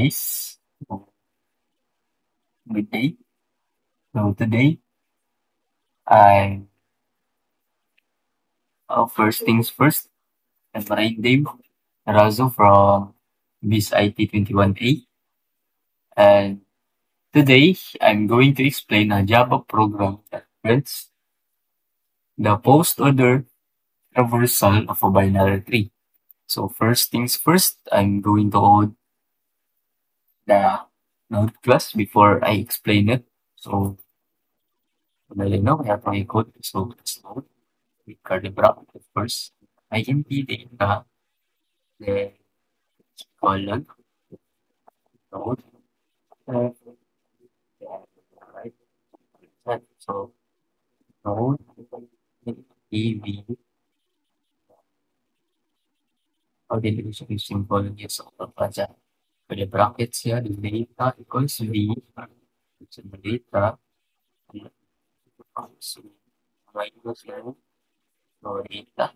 guys. Good day. So today, I first things first. I'm Dave Razo from BIS IT 21A, and today I'm going to explain a Java program that prints the post order traversal of a binary tree. So first things first, I'm going to code the node class before I explain it. So now we have my code. So let's node with curly bracket first. INT data, then colon, node, uh, right, set. So node, EV, how did we use symbol yes of aja. Pada brackets ya, the data equals V, so the data equals minus N, so data,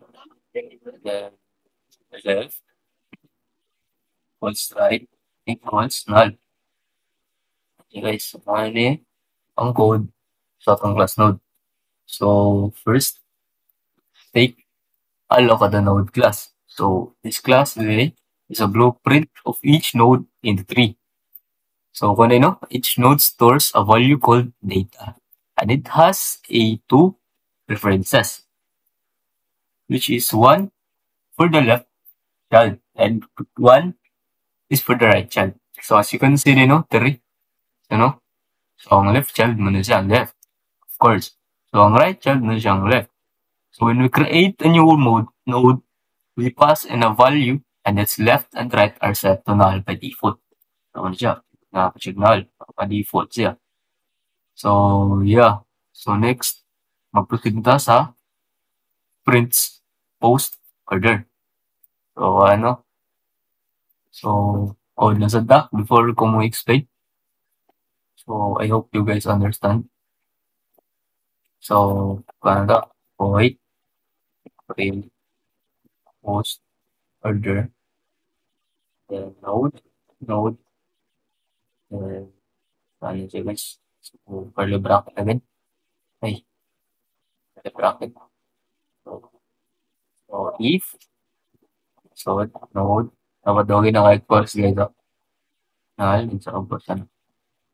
then left equals right equals null. Okay guys, so ano ang code sa atong class node. So first, take a look at the node class. So this class today is a blueprint of each node in the tree. So kung ano, each node stores a value called data, and it has a two references, which is one for the left child and one is for the right child. So as you can see, three, you know, so ang left child mo na siya ang left, of course. So ang right child mo na siya ang left. So when we create a new node, we pass in a value and its left and right are set to null by default. So ano siya? Nakaka-check null. By default siya. So yeah. So next, mag-proceed na sa prints post order. So ano? So, na sa doc before ko mo explain. So I hope you guys understand. So, paano void print post order, then node, then paano siya guys? So, curly bracket again. Ay, curly bracket. So if, so node, dapat daw ginaka-equals guys. Null, din sa ubos,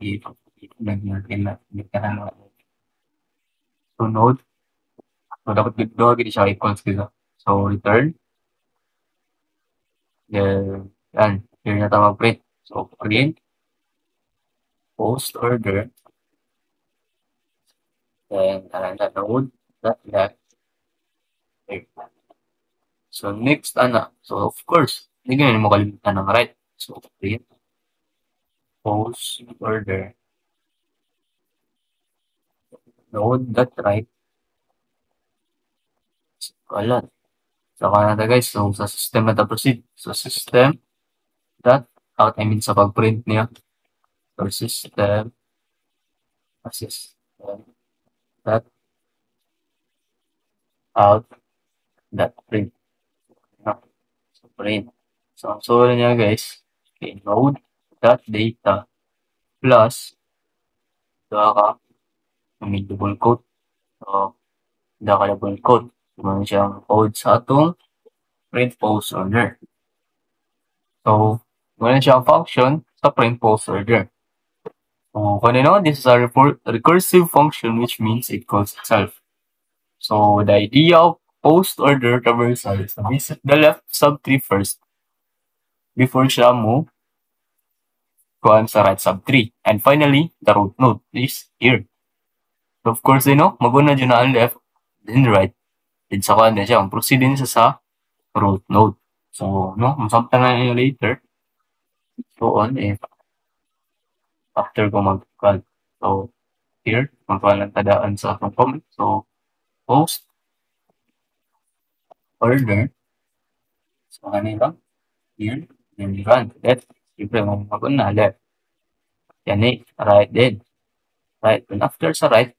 if, so node, so dapat daw gini siya equals guys. So return, then, yan, here na tayo mag-print. So print, post order, then, na node, that left, right. So next, so of course, hindi ganyan mo kalimutan ng right. So print, post order, node, that right, colon. So kanada guys, so sa system na proceed. So system dot out, I mean sa pag-print niya. So system dot out dot print. No? So print. So ang solo niya guys, okay, node dot data plus daka may double quote. So daka double quote. So meron siyang code sa atong print post order. So meron siyang function sa print post order. So kung ano, this is a recursive function which means it calls itself. So the idea of post order traversal is to visit the left subtree first before siya mo kuhan sa right subtree. And finally, the root node is here. So of course, maguna dyan na ang left, then right. Then sa kuhan na siya, proceed din siya sa root node. So, masabta na yun later. So on, after ko mag-call. So, here, magkuhan lang tadaan sa atong comment. So, post order. So, kanina, here, then run. Left. Siyempre, maguna left. Yan right din. Right. And after sa right,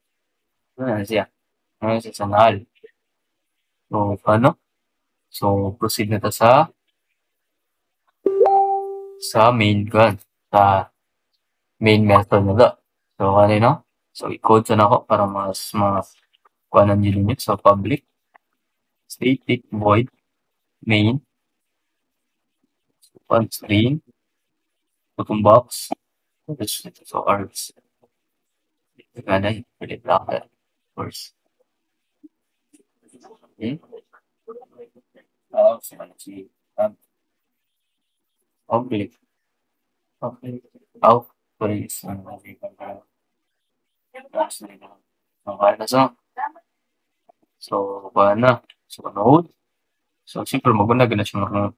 ano na siya? Ano siya sa null. So, paano? So, proceed na ta sa main gun. sa main method na to. So, kanino? So, i-code sa nako para mas kuhanan nyo ninyo. So, public static void main on screen button box. So, args. Ito ka na, ulit blocker. Of course. Okay. So, si public. Okay. Out. Please. Okay na so. So, kuha na. So, node. So, siyempre, maganda na siya node.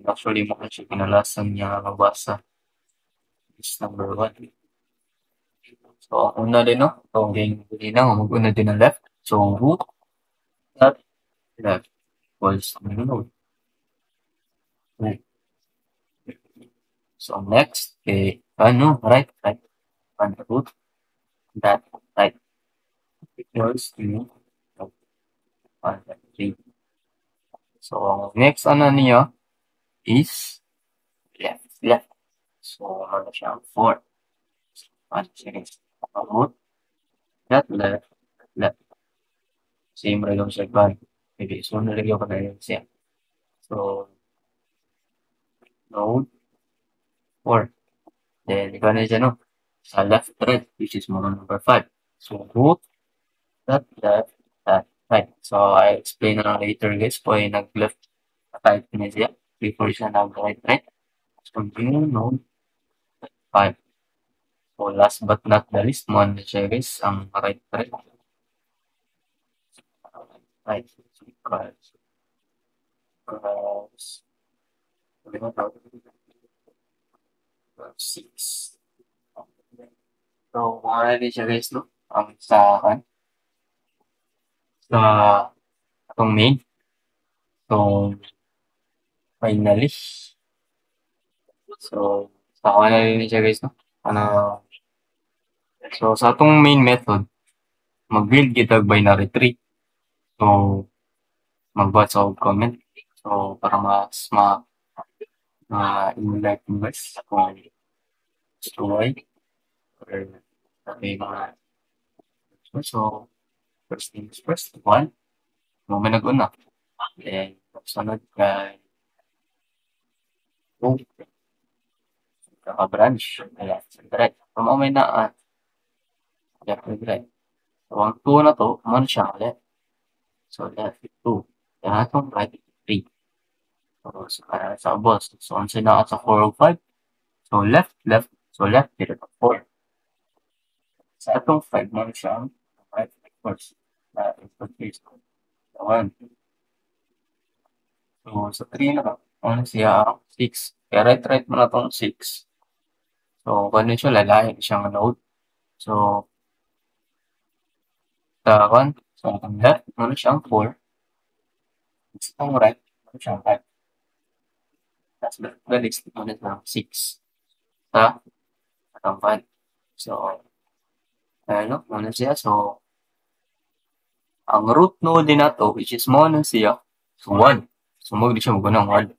Actually, mo siya pinalasan niya mabasa. Is number 1. So, ang una din, no? So, ganyan na, mag-una din ang left. So, root dot left equals node. So, next, ano, right, one root that right equals to 1, 3. So, next, ano niya is left. So, ano siya, 4. So, ano siya, root that left. Same rin yung segment. Maybe, so, nalagyan ko na yun siya. So, node 4. Then, ikaw na dyan, no? Sa left thread, which is more number 5. So, root that left, that right. So, I explain na lang later, guys, kung ay nag-left right na siya before siya nag-right thread. So, continue node 5. So, last but not the least, mo na siya, guys, ang right thread. Right. So, because 6. So, mga rin siya, guys, no? Ang sa atong main. So, finally. So, sa na rin siya, guys, no? So, sa atong main method, mag-build kita binary tree. So, mag-watch out comment. So, para mas ma-enlight mo, guys, kung story or may mga so, first things first, 1, mo may nag-una. Then, sunod kay kaka-branch, left and right. So, mo may na left and right. So, ang 2 na to, man siya left. So, left 2. Then, atong right 3. So, sa boss. So, ang sina sa 4 o 5. So, left. So, left, dito to 4. Sa atong 5 man siya right, of course. Case 1. So, sa 3 na ano siya 6. Kaya right mo na tong 6. So, kung siya lalahin siyang node. So, sa 1, so, ang left, ano siyang 4. Sa right, ano siyang 5. Tapos, balik ulit ng 6. Sa atong 5. So, ano siya. So, ang root node din nato, which is mo na siya, so 1. So, mo siya magunang 1.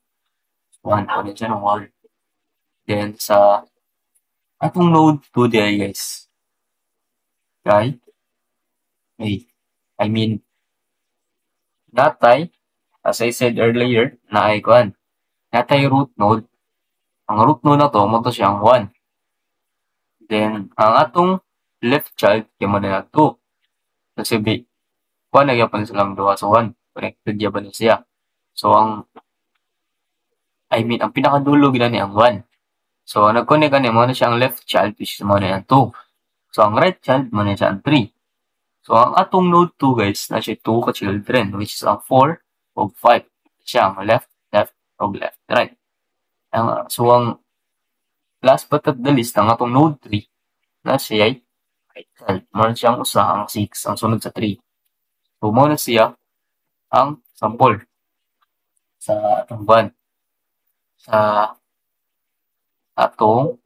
1, ulit siya ng 1. Then, sa atong node 2 there, guys. Okay? I mean, natay, as I said earlier, na icon. Natay root node. Ang root node na to, mo to siyang 1. Then, ang atong left child, kaya mo na 2. Kasi, 1 nagyapan silang 2 so 1. Connected yapan siya. So, ang pinakadulo gina ni ang 1. So, nag-connect ani mo na siya ang left child, which is mo na ang 2. So, ang right child, mo na siya ang 3. So, ang atong node 2, guys, na siya 2 ka children, which is ang 4 o 5. Siya ang left, o left, right. So, ang last but not the least, ang atong node 3, na siya ay right child. Mo na siya ang usa, ang 6, ang sunod sa 3. So, mo na siya ang sample sa atong 1. Sa atong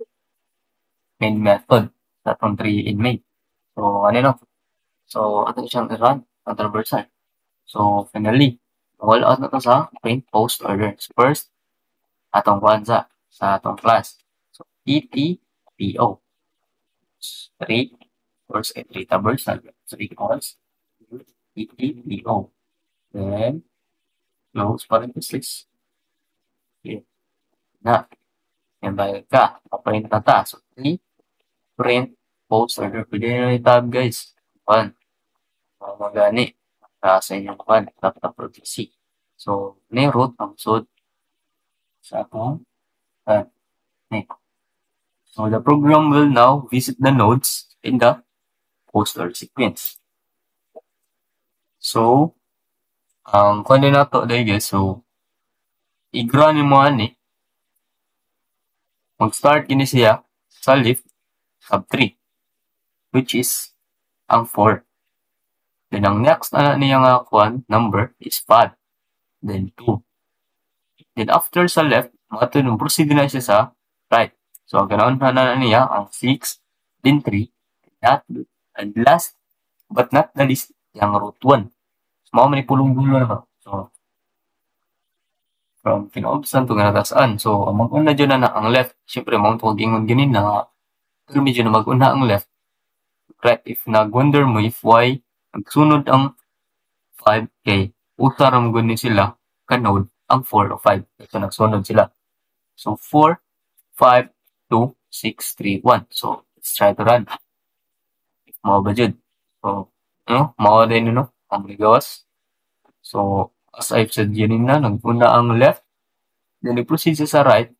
main method, sa atong 3 in main. So, ano no? So, ato siyang i-run ang traversal. So, finally, wall out na to sa print post order. So, first, atong kuhan sa sa atong class. So, ETPO. 3 course and 3 tables, 3 calls, ETPO. Then, close parenthesis. Here. Na, yan ba ka? Paprint na ta. So, 3, print, post, order. Pwede na i-tab, guys. 1, magani. Sa inyong 1, laptop proxy. So, na root ang sud sa atong so the program will now visit the nodes in the poster sequence. So, ang kuha na to dahil guys, so, igra ni mo ani, mag-start gini siya sa lift sub 3, which is ang 4. Then, ang next na niya nga kuha, number is 5. Then, 2. Then, after sa left, mato nung proceed na siya sa right. So, ang ganaon na niya, ang 6, then 3, and last, but not the least, yung root 1. So, mga manipulong-gulo na ba? So, from kinaubsan to ganatasaan. So, ang mag-una dyan na ang left, syempre, mga itong gingon ganin na, pero medyo na mag-una ang left. Right, if nag-wonder mo if why, nagsunod ang 5K, usa ram guni sila, kanod, ang 4 o 5. So, nagsunod sila. So, 4, 5, 2, 6, 3, 1. So, let's try to run. If mao ba dyan. So, mao din ang ligawas. So, as I've said yun na, nag-una ang left, then i-proceed sa right,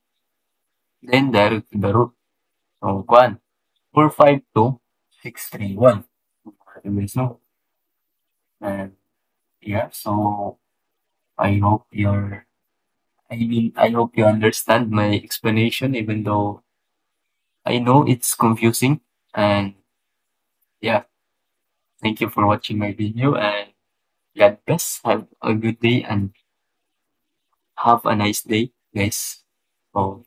then direct to the root. So, 1, 4, 5, 2, 6, 3, 1. No? And, yeah, so, I hope I hope you understand my explanation, even though I know it's confusing. And, yeah, thank you for watching my video, and God bless. Have a good day and have a nice day, guys. So,